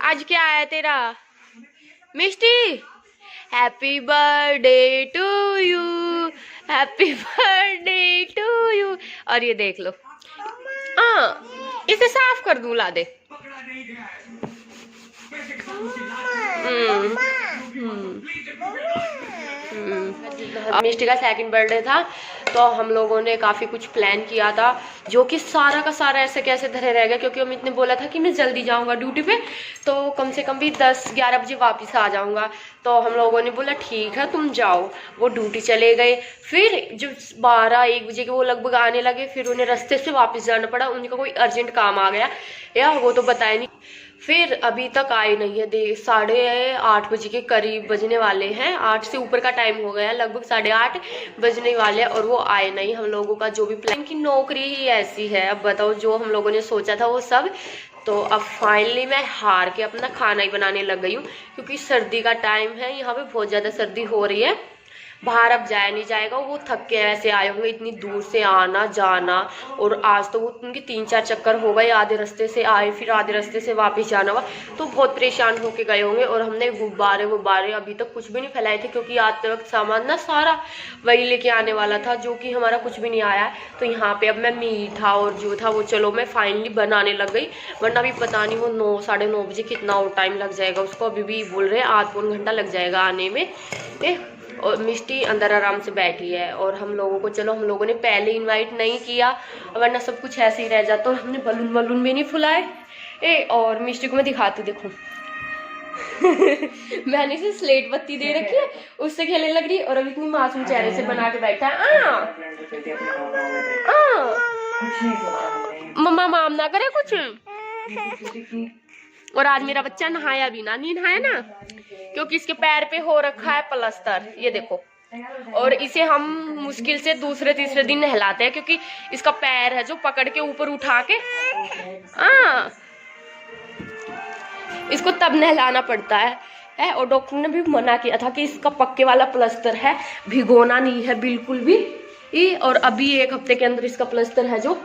आज क्या आया तेरा मिष्टी? Happy birthday to you, happy birthday to you. और ये देख लो, हाँ इसे साफ कर दूं, ला दे। मिष्टी का सेकंड बर्थडे था तो हम लोगों ने काफ़ी कुछ प्लान किया था, जो कि सारा का सारा ऐसे कैसे धरे रह गया, क्योंकि अमित ने बोला था कि मैं जल्दी जाऊंगा ड्यूटी पे, तो कम से कम भी 10-11 बजे वापस आ जाऊंगा। तो हम लोगों ने बोला ठीक है तुम जाओ, वो ड्यूटी चले गए। फिर जब 12-1 बजे के वो लगभग आने लगे, फिर उन्हें रास्ते से वापस जाना पड़ा, उनका कोई अर्जेंट काम आ गया या वो तो बताया नहीं। फिर अभी तक आए नहीं है, 8:30 बजे के करीब बजने वाले हैं, 8 से ऊपर का टाइम हो गया है, लगभग 8:30 बजने वाले हैं और वो आए नहीं। हम लोगों का जो भी प्लान की नौकरी ही ऐसी है, अब बताओ जो हम लोगों ने सोचा था वो सब। तो अब फाइनली मैं हार के अपना खाना ही बनाने लग गई हूँ, क्योंकि सर्दी का टाइम है, यहाँ पे बहुत ज़्यादा सर्दी हो रही है, बाहर अब जाया नहीं जाएगा। वो थक के ऐसे आए होंगे, इतनी दूर से आना जाना, और आज तो वो उनके 3-4 चक्कर हो गए, आधे रास्ते से आए फिर आधे रास्ते से वापस जाना हुआ, तो बहुत परेशान होके गए होंगे। और हमने गुब्बारे अभी तक कुछ भी नहीं फैलाए थे, क्योंकि आते वक्त सामान ना सारा वही लेके आने वाला था, जो कि हमारा कुछ भी नहीं आया। तो यहाँ पे अब मैं मीठा और जो था वो चलो मैं फाइनली बनाने लग गई, वरना भी पता नहीं वो 9-9:30 बजे कितना और टाइम लग जाएगा उसको। अभी भी बोल रहे हैं 8-9 घंटा लग जाएगा आने में। और मिष्टी अंदर आराम से बैठी है, और हम लोगों को चलो हम लोगों ने पहले इनवाइट नहीं किया, वरना सब कुछ ऐसे ही रह जाता। और हमने बलून भी नहीं फुलाए। और मिष्टी को मैं दिखाती हूँ, देखो मैंने इसे स्लेट बत्ती दे रखी है, उससे खेलने लग रही है, और अब इतनी मासूम चेहरे से बना के बैठा है। मम्मा माम ना करे कुछ। और आज मेरा बच्चा नहाया भी ना, नहीं नहाया ना, क्योंकि इसके पैर पे हो रखा है प्लास्टर, ये देखो। और इसे हम मुश्किल से दूसरे-तीसरे दिन नहलाते हैं, क्योंकि इसका पैर है जो पकड़ के ऊपर उठा के इसको तब नहलाना पड़ता है। और डॉक्टर ने भी मना किया था कि इसका पक्के वाला प्लास्टर है, भिगोना नहीं है बिल्कुल भी। और अभी 1 हफ्ते के अंदर इसका प्लास्टर है जो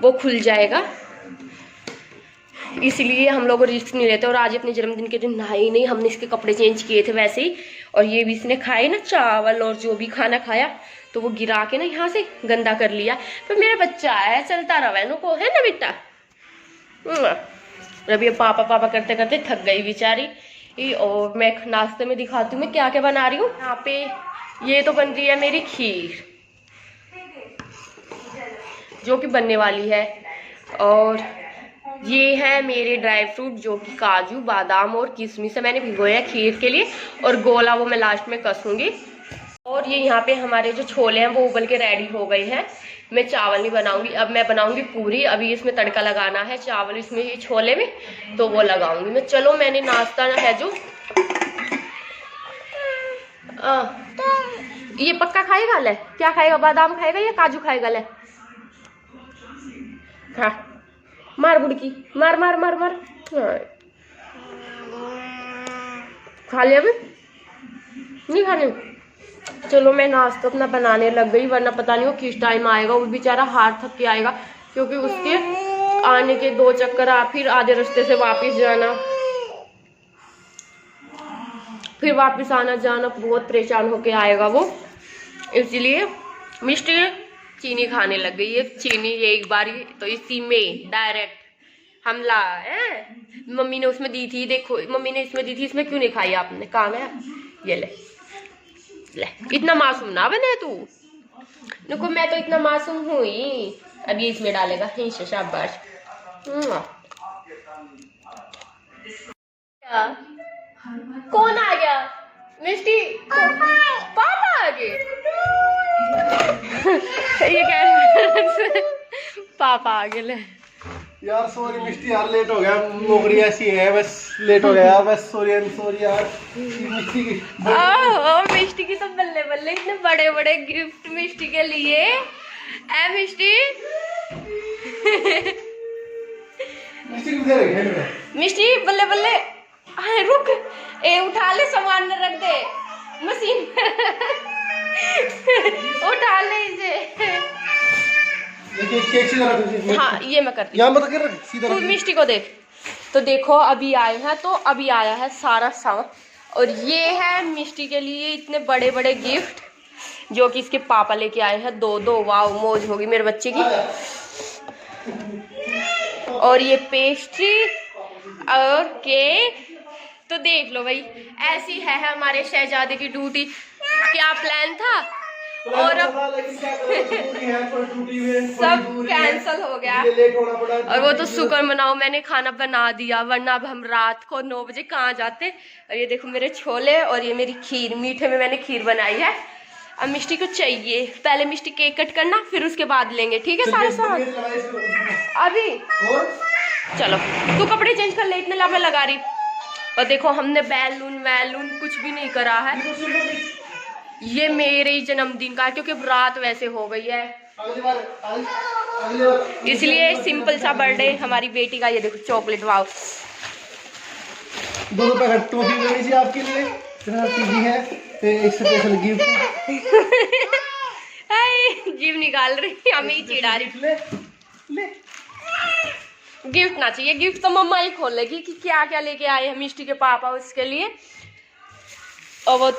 वो खुल जाएगा, इसलिए हम लोग रिस्क नहीं लेते। और आज अपने जन्मदिन के दिन नहाई नहीं, हमने इसके कपड़े चेंज किए थे वैसे ही। और ये भी इसने खाए ना चावल और जो भी खाना खाया, तो वो गिरा के ना यहाँ से गंदा कर लिया। तो मेरा बच्चा है, चलता रहा को, है ना बेटा। अभी पापा पापा करते करते थक गई बेचारी। और मैं नाश्ते में दिखाती हूँ मैं क्या क्या बना रही हूँ। यहाँ पे ये तो बन रही है मेरी खीर, जो कि बनने वाली है। और ये है मेरे ड्राई फ्रूट, जो कि काजू बादाम और किशमिश से मैंने भिगोया खीर के लिए, और गोला वो मैं लास्ट में कसूंगी। और ये यहाँ पे हमारे जो छोले हैं वो उबल के रेडी हो गए हैं। मैं चावल नहीं बनाऊंगी, अब मैं बनाऊंगी पूरी। अभी इसमें तड़का लगाना है, चावल इसमें ये छोले में, तो वो लगाऊंगी मैं। चलो मैंने नाश्ता है जो ये पक्का खाएगा ले, क्या खाएगा, बादाम खाएगा या काजू खाएगा ले? हाँ मार बुड़की, मार मार मार मार। खा लिया अभी नहीं खाने। चलो मैं नाश्ता अपना बनाने लग गई, वरना पता नहीं वो किस टाइम आएगा। वो बेचारा हार थक के आएगा, क्योंकि उसके आने के 2 चक्कर फिर आधे रास्ते से वापस जाना, फिर वापस आना जाना, बहुत परेशान होके आएगा वो। इसलिए मिष्टी चीनी खाने लग गई है। चीनी एक बार तो इसी में डायरेक्ट हमला है। मम्मी ने उसमें दी थी, देखो मम्मी ने इसमें दी थी, इसमें क्यों नहीं खाई आपने? कहाँ गया ये? ले इतना मासूम ना बने तू। देखो मैं तो इतना मासूम हूँ ही। अब ये इसमें डालेगा, शाबाश। कौन आ गया? मिष्टी पापा आ गए। ये कह रहे पापा आ गए। ले यार सॉरी मिष्टी यार, लेट हो गया, नौकरी ऐसी है, बस लेट हो गया बस। सॉरी यार मिष्टी की। मिष्टी की तो बल्ले बल्ले, इतने बड़े बड़े गिफ्ट मिष्टी के लिए। ऐ मिष्टी मिष्टी बल्ले बल्ले, रुक, उठा ले, सामान में रख दे मशीन उठा ले इसे। केक से जरा। हाँ ये मैं करती हूँ। यहाँ मत कर, सीधा तू मिष्टी को देख। तो देखो अभी आए हैं, तो अभी आया है सारा सामान। और ये है मिष्टी के लिए इतने बड़े बड़े गिफ्ट जो कि इसके पापा लेके आए हैं, 2-2। वाव, मौज होगी मेरे बच्चे की। और ये पेस्ट्री और केक। तो देख लो भाई, ऐसी है हमारे शहजादे की ड्यूटी। क्या प्लान था और अब सब कैंसल हो गया। और वो तो शुक्र मनाओ मैंने खाना बना दिया, वरना अब हम रात को 9 बजे कहाँ जाते। और ये देखो मेरे छोले और ये मेरी खीर, मीठे में मैंने खीर बनाई है। अब मिष्टी को चाहिए, पहले मिष्टी केक कट करना, फिर उसके बाद लेंगे, ठीक है सारा सामान अभी। चलो तू कपड़े चेंज कर ले, इतने लाभ लगा रही। और देखो हमने बैलून वैलून कुछ भी नहीं करा है, ये मेरे ही जन्मदिन का है क्योंकि रात वैसे हो गई है, इसलिए सिंपल सा बर्थडे हमारी बेटी का। ये देखो चॉकलेट, वाव। 2 पैकेट टॉफी लेनी थी आपके लिए, टीवी है एक स्पेशल गिफ्ट। जीव निकाल रही, हमें ही चिढ़ा रही। ले गिफ्ट ना चाहिए, गिफ्ट तो मम्मा ही खोलेगी कि क्या क्या लेके आए हैं मिष्टी के पापा उसके लिए। और वो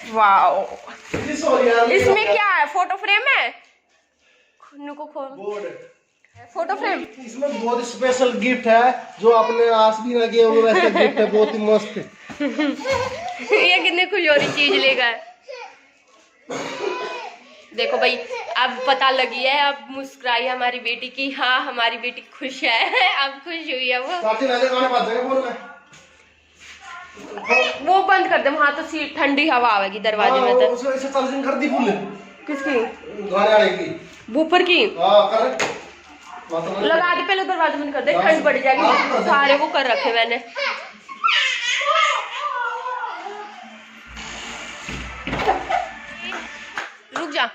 वाओ, इसमें क्या है, फोटो फ्रेम है, को खोल, फोटो फ्रेम। इसमें बहुत स्पेशल गिफ्ट है जो आपने आस भी ना किया, वो वैसा गिफ्ट है, बहुत ही मस्त है। ये कितनी खुश हो रही चीज लेकर। देखो भाई, अब पता लगी है, अब मुस्कुराई हमारी बेटी की, हाँ हमारी बेटी खुश है, अब खुश हुई है वो बंद कर दे, वहाँ तो सीट ठंडी हवा आवेगी दरवाजे में। तो कर दी फुल किसकी, आएगी ऊपर की लगा दे, पहले दरवाजा बंद कर दे, ठंड बढ़ जाएगी। सारे वो कर रखे मैंने। रुक जा,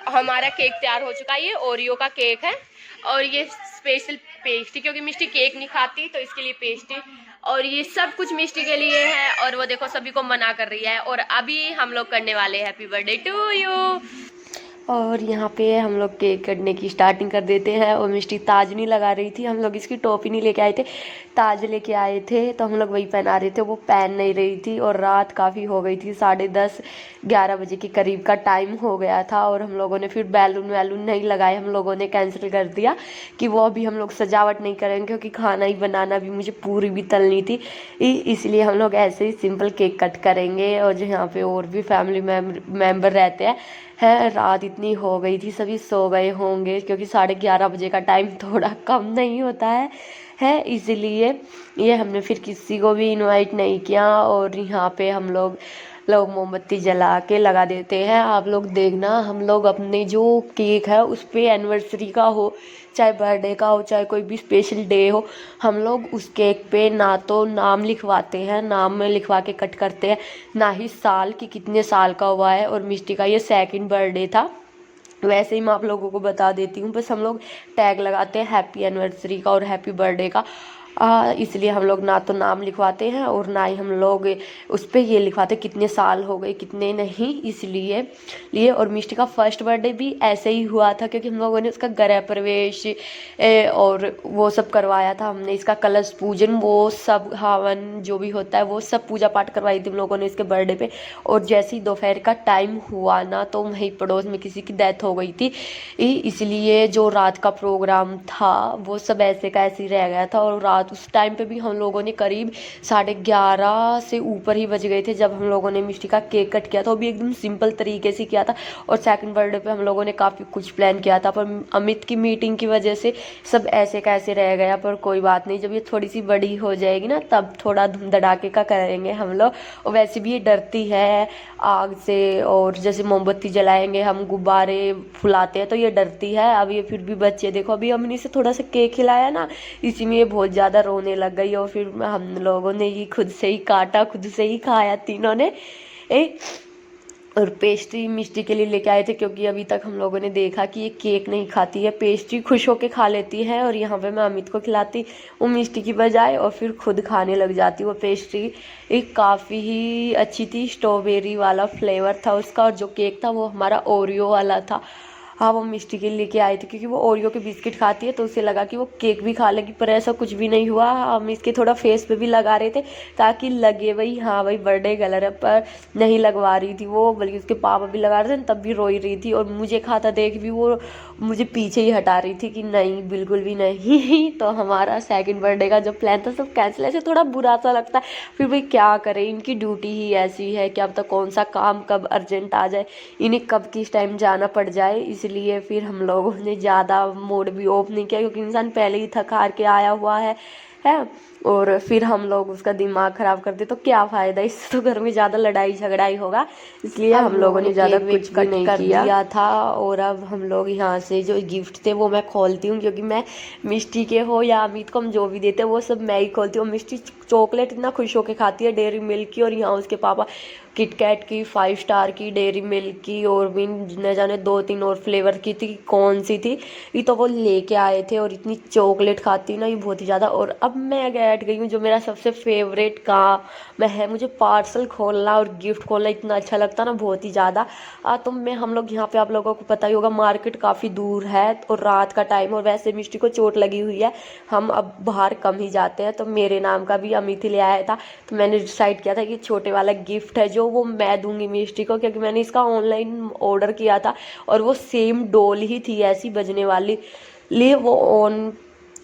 हमारा केक तैयार हो चुका है। ये ओरियो का केक है और ये स्पेशल पेस्ट्री, क्योंकि मिष्टी केक नहीं खाती तो इसके लिए पेस्ट्री। और ये सब कुछ मिष्टी के लिए है। और वो देखो सभी को मना कर रही है। और अभी हम लोग करने वाले हैप्पी बर्थडे टू यू। और यहाँ पे हम लोग केक कटने की स्टार्टिंग कर देते हैं। और मिष्टी ताज नहीं लगा रही थी, हम लोग इसकी टोपी नहीं लेके आए थे, ताज लेके आए थे, तो हम लोग वही पहना रहे थे। वो पहन नहीं रही थी और रात काफ़ी हो गई थी, 10:30-11 बजे के करीब का टाइम हो गया था। और हम लोगों ने फिर बैलून वैलून नहीं लगाए, हम लोगों ने कैंसिल कर दिया कि वो अभी हम लोग सजावट नहीं करेंगे, क्योंकि खाना ही बनाना भी, मुझे पूरी भी तलनी थी, इसलिए हम लोग ऐसे ही सिंपल केक कट करेंगे। और जो यहाँ पे और भी फैमिली मेम्बर रहते हैं रात इतनी हो गई थी, सभी सो गए होंगे, क्योंकि 11:30 बजे का टाइम थोड़ा कम नहीं होता है इसलिए ये हमने फिर किसी को भी इनवाइट नहीं किया। और यहाँ पे हम लोग मोमबत्ती जला के लगा देते हैं। आप लोग देखना, हम लोग अपने जो केक है उस पर एनिवर्सरी का हो, चाहे बर्थडे का हो, चाहे कोई भी स्पेशल डे हो, हम लोग उस केक पे ना तो नाम लिखवाते हैं, नाम में लिखवा के कट करते हैं, ना ही साल कि कितने साल का हुआ है। और मिष्टी का ये 2nd बर्थडे था, वैसे ही मैं आप लोगों को बता देती हूँ, बस हम लोग टैग लगाते हैं हैप्पी एनिवर्सरी का और हैप्पी बर्थडे का। इसलिए हम लोग ना तो नाम लिखवाते हैं और ना ही हम लोग उस पर ये लिखवाते कितने साल हो गए कितने नहीं, इसलिए। और मिष्टी का 1st बर्थडे भी ऐसे ही हुआ था, क्योंकि हम लोगों ने उसका गृह प्रवेश और वो सब करवाया था, हमने इसका कलश पूजन, वो सब हवन जो भी होता है वो सब पूजा पाठ करवाई थी हम लोगों ने इसके बर्थडे पे। और जैसे ही दोपहर का टाइम हुआ ना, तो वहीं पड़ोस में किसी की डेथ हो गई थी, इसलिए जो रात का प्रोग्राम था वो सब ऐसे का ऐसे ही रह गया था। और रात उस टाइम पे भी हम लोगों ने करीब 11:30 से ऊपर ही बज गए थे जब हम लोगों ने मिष्टी का केक कट किया था। वो भी एकदम सिंपल तरीके से किया था। और 2nd बर्थडे पे हम लोगों ने काफ़ी कुछ प्लान किया था, पर अमित की मीटिंग की वजह से सब ऐसे कैसे रह गया। पर कोई बात नहीं, जब ये थोड़ी सी बड़ी हो जाएगी ना, तब थोड़ा धूम धड़ाके का करेंगे हम लोग। और वैसे भी ये डरती है आग से, और जैसे मोमबत्ती जलाएंगे हम, गुब्बारे फुलाते हैं, तो ये डरती है। अब ये फिर भी बच्चे, देखो अभी हमने इसे थोड़ा सा केक खिलाया ना, इसी में ये बहुत ज़्यादा रोने लग गई। और फिर हम लोगों ने ये खुद से ही काटा, खुद से ही खाया तीनों ने। और पेस्ट्री मिष्टी के लिए लेके आए थे, क्योंकि अभी तक हम लोगों ने देखा कि ये केक नहीं खाती है, पेस्ट्री खुश होके खा लेती है। और यहाँ पे मैं अमित को खिलाती वो मिष्टी की बजाय, और फिर खुद खाने लग जाती वो पेस्ट्री। एक काफ़ी ही अच्छी थी, स्ट्रॉबेरी वाला फ्लेवर था उसका, और जो केक था वो हमारा ओरियो वाला था। हाँ वो मिष्टी के लिए लेके आए थे क्योंकि वो ओरियो के बिस्किट खाती है, तो उसे लगा कि वो केक भी खा लेगी, पर ऐसा कुछ भी नहीं हुआ। हम इसके थोड़ा फेस पे भी लगा रहे थे ताकि लगे भाई हाँ भाई बर्थडे कलर है, पर नहीं लगवा रही थी वो, बल्कि उसके पापा भी लगा रहे थे तब भी रोई रही थी, और मुझे खाता देख भी वो मुझे पीछे ही हटा रही थी कि नहीं बिल्कुल भी नहीं। तो हमारा सेकंड बर्थडे का जो प्लान था सब कैंसिल। ऐसे थोड़ा बुरा सा लगता है, फिर भाई क्या करें, इनकी ड्यूटी ही ऐसी है कि अब तक कौन सा काम कब अर्जेंट आ जाए, इन्हें कब किस टाइम जाना पड़ जाए, इसलिए फिर हम लोगों ने ज़्यादा मूड भी ऑफ नहीं किया, क्योंकि इंसान पहले ही थक हार के आया हुआ है और फिर हम लोग उसका दिमाग ख़राब कर दे तो क्या फ़ायदा, इससे तो घर में ज़्यादा लड़ाई झगड़ा ही होगा, इसलिए हम लोगों ने ज़्यादा कुछ भी नहीं किया था। और अब हम लोग यहाँ से जो गिफ्ट थे वो मैं खोलती हूँ, क्योंकि मैं मिष्टी के हो या अमित को हम जो भी देते हैं वो सब मैं ही खोलती हूँ। मिष्टी चॉकलेट इतना खुश होकर खाती है डेयरी मिल्क की, और यहाँ उसके पापा किटकैट की, 5 स्टार की, डेयरी मिल्क की, और भी न जाने 2-3 और फ्लेवर की थी, कौन सी थी ये तो वो लेके आए थे। और इतनी चॉकलेट खाती ना ये बहुत ही ज़्यादा। और अब मैं बैठ गई हूँ जो मेरा सबसे फेवरेट काम है, मुझे पार्सल खोलना और गिफ्ट खोलना इतना अच्छा लगता ना बहुत ही ज़्यादा। तो मैं हम लोग यहाँ पे, आप लोगों को पता ही होगा, मार्केट काफ़ी दूर है और रात का टाइम, और वैसे मिष्टी को चोट लगी हुई है, हम अब बाहर कम ही जाते हैं, तो मेरे नाम का भी अमित ले आया था। तो मैंने डिसाइड किया था कि छोटे वाला गिफ्ट है जो वो मैं दूंगी मिष्टी को, क्योंकि मैंने इसका ऑनलाइन ऑर्डर किया था और वो सेम डॉल ही थी ऐसी बजने वाली, लिए वो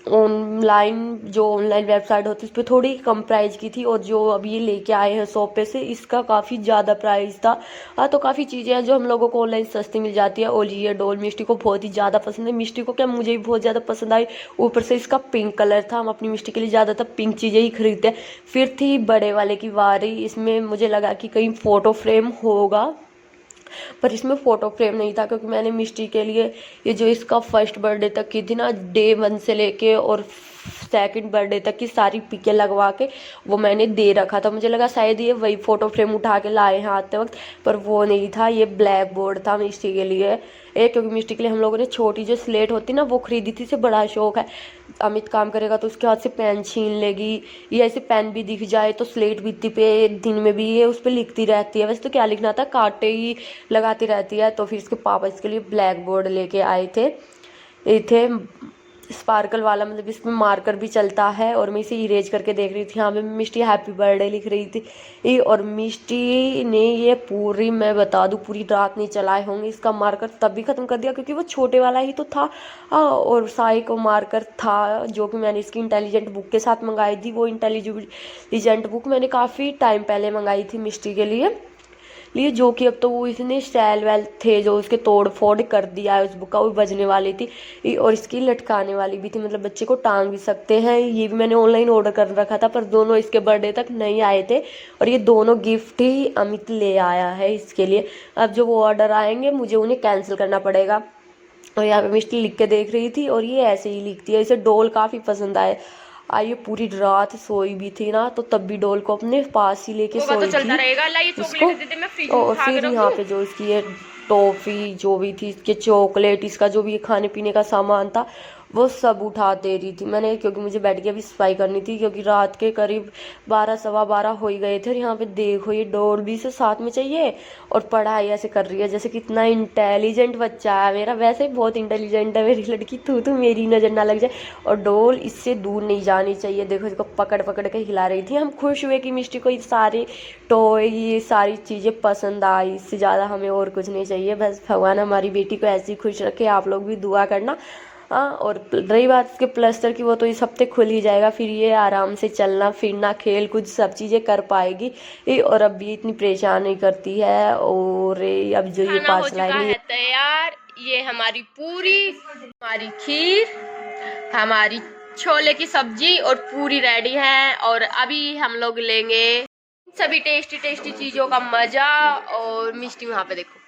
ऑनलाइन जो ऑनलाइन वेबसाइट होती है उस पर थोड़ी कम प्राइस की थी, और जो अब ये लेके आए हैं शॉप पे से इसका काफ़ी ज़्यादा प्राइस था। तो काफ़ी चीज़ें हैं जो हम लोगों को ऑनलाइन सस्ती मिल जाती है, और ये डॉल मिष्टी को बहुत ही ज़्यादा पसंद है। मिष्टी को क्या, मुझे भी बहुत ज़्यादा पसंद आई, ऊपर से इसका पिंक कलर था, हम अपनी मिष्टी के लिए ज़्यादातर पिंक चीज़ें ही खरीदते हैं। फिर थी बड़े वाले की बारी, इसमें मुझे लगा कि कहीं फ़ोटो फ्रेम होगा, पर इसमें फ़ोटो फ्रेम नहीं था, क्योंकि मैंने मिष्टी के लिए ये जो इसका फर्स्ट बर्थडे तक की थी ना, डे 1 से लेके और सेकंड बर्थडे तक की सारी पिकें लगवा के वो मैंने दे रखा था। मुझे लगा शायद ये वही फ़ोटो फ्रेम उठा के लाए हैं आते वक्त, पर वो नहीं था, ये ब्लैक बोर्ड था मिष्टी के लिए। क्योंकि मिष्टी के लिए हम लोगों ने छोटी जो स्लेट होती ना वो खरीदी थी, इसे बड़ा शौक है, अमित काम करेगा तो उसके हाथ से पेन छीन लेगी, या ऐसे पेन भी दिख जाए तो स्लेट भित्ती पे दिन में भी ये उस पर लिखती रहती है, वैसे तो क्या लिखना था, कांटे ही लगाती रहती है। तो फिर इसके पापा इसके लिए ब्लैक बोर्ड लेके आए थे, ये थे स्पार्कल वाला, मतलब इसमें मार्कर भी चलता है, और मैं इसे इरेज करके देख रही थी, हाँ मैं मिष्टी हैप्पी बर्थडे लिख रही थी। और मिष्टी ने ये पूरी, मैं बता दूँ, पूरी रात नहीं चलाए होंगे, इसका मार्कर तब भी ख़त्म कर दिया क्योंकि वो छोटे वाला ही तो था। और साई को मार्कर था जो कि मैंने इसकी इंटेलिजेंट बुक के साथ मंगाई थी, वो इंटेलिजेंट बुक मैंने काफ़ी टाइम पहले मंगाई थी मिष्टी के लिए, जो कि अब तो वो इसने स्टाइल वेल थे जो उसके तोड़ फोड़ कर दिया है उस बुक का, वो बजने वाली थी और इसकी लटकाने वाली भी थी, मतलब बच्चे को टांग भी सकते हैं। ये भी मैंने ऑनलाइन ऑर्डर कर रखा था, पर दोनों इसके बर्थडे तक नहीं आए थे, और ये दोनों गिफ्ट ही अमित ले आया है इसके लिए। अब जो वो ऑर्डर आएंगे मुझे उन्हें कैंसिल करना पड़ेगा। और यहाँ पे मिष्टी लिख के देख रही थी, और ये ऐसे ही लिखती है, इसे डॉल काफ़ी पसंद आए। ये पूरी रात सोई भी थी ना, तो तब भी डॉल को अपने पास ही लेके सोई थी उसको। और फिर यहाँ पे जो इसकी ये टॉफ़ी जो भी थी, इसके चॉकलेट, इसका जो भी ये खाने पीने का सामान था वो सब उठा दे रही थी मैंने, क्योंकि मुझे बैठ के अभी सफाई करनी थी, क्योंकि रात के करीब 12 सवा 12 हो ही गए थे। और यहाँ पे देखो ये डॉल भी से साथ में चाहिए, और पढ़ाई ऐसे कर रही है जैसे कितना इंटेलिजेंट बच्चा है मेरा, वैसे बहुत इंटेलिजेंट है मेरी लड़की, तू मेरी नज़र ना लग जाए। और डॉल इससे दूर नहीं जानी चाहिए, देखो इसको पकड़ पकड़ के हिला रही थी। हम खुश हुए कि मिष्टी को ये सारे टॉय, ये सारी चीज़ें पसंद आई, इससे ज़्यादा हमें और कुछ नहीं चाहिए। बस भगवान हमारी बेटी को ऐसे ही खुश रखे, आप लोग भी दुआ करना। और रही बात इसके प्लास्टर की, वो तो इस हफ्ते खुल ही जाएगा, फिर ये आराम से चलना फिरना खेल कूद सब चीज़ें कर पाएगी। और अब भी इतनी परेशान नहीं करती है। और अब जो ये 5 लाइन तैयार, ये हमारी पूरी, हमारी खीर, हमारी छोले की सब्जी और पूरी रेडी है। और अभी हम लोग लेंगे सभी टेस्टी टेस्टी चीज़ों का मज़ा। और मिष्टी वहाँ पे देखो।